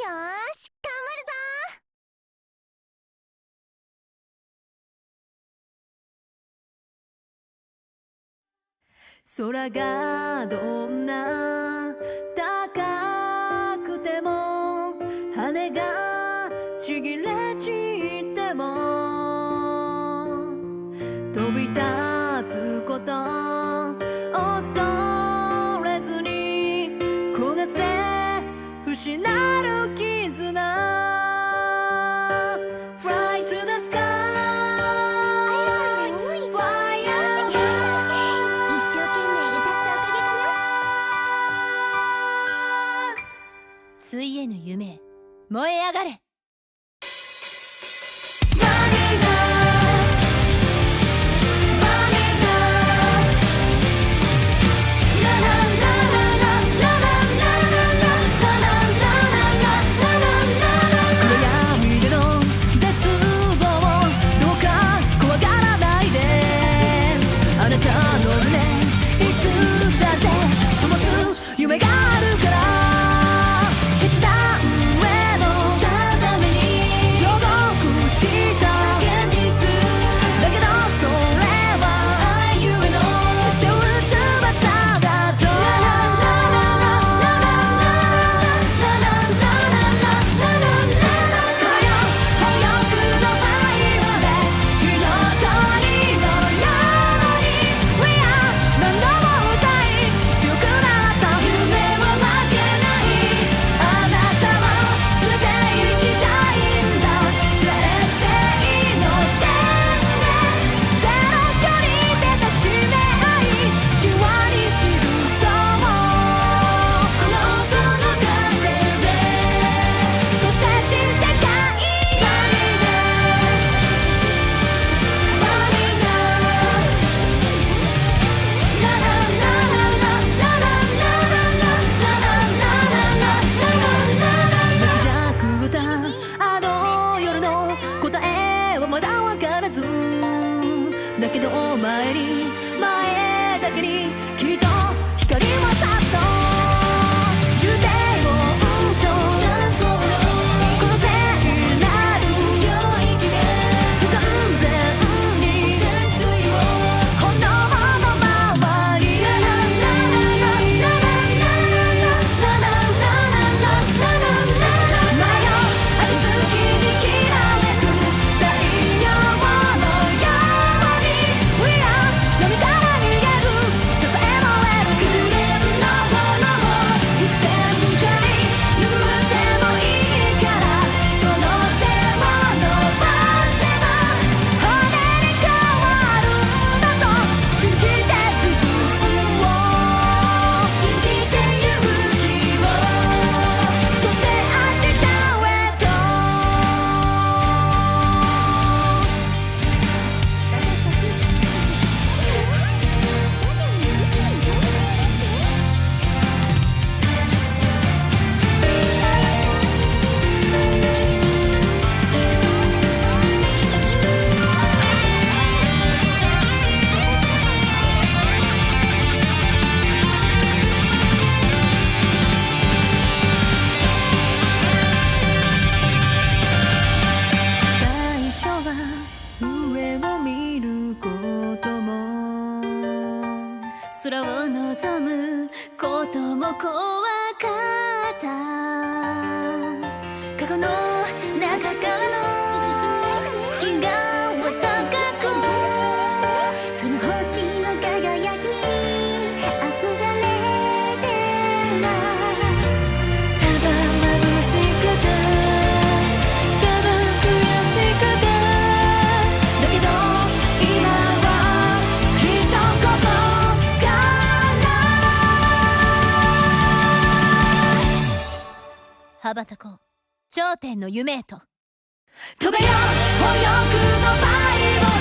よーし、頑張るぞー。空がどんな高くても羽がちぎれ散っても飛び立つこと恐れずに焦がせ不死なる絆 Fly to the sky あやさんって多い。一生懸命歌ったおかげかな。ついえぬ夢燃え上がれ。夢があるから決断への定めに努力した現実だけどそれは愛ゆえの背負う翼だとこよ保育のパイまで火の鳥のように We are 何度も歌い強くなった夢は負けないあなたも連れて行きたいんだ全盛の天でゼロ距離で抱きしめ合いシワに記そうこの音の風でそして新世界バニーバニーラララララララ泣きじゃくったあの夜の答えはまだわからずだけど前に前だけにきっと光は差すと重低音とこの聖なる領域で不完全に炎の周り秋月にきらめく太陽のように We are 波から逃げる支え燃える紅の炎を幾千回拭ってもいいからその手を伸ばせば骨に変わるんだと信じて自分を信じて勇気をそして明日へと最初は上を見ることも空を望むことも怖かった過去の中から銀河は高くその星の輝きに憧れてはただ眩しくてただ悔しくてだけど今はきっとここ羽ばたこう頂点の夢へと飛べよ保翼のパイを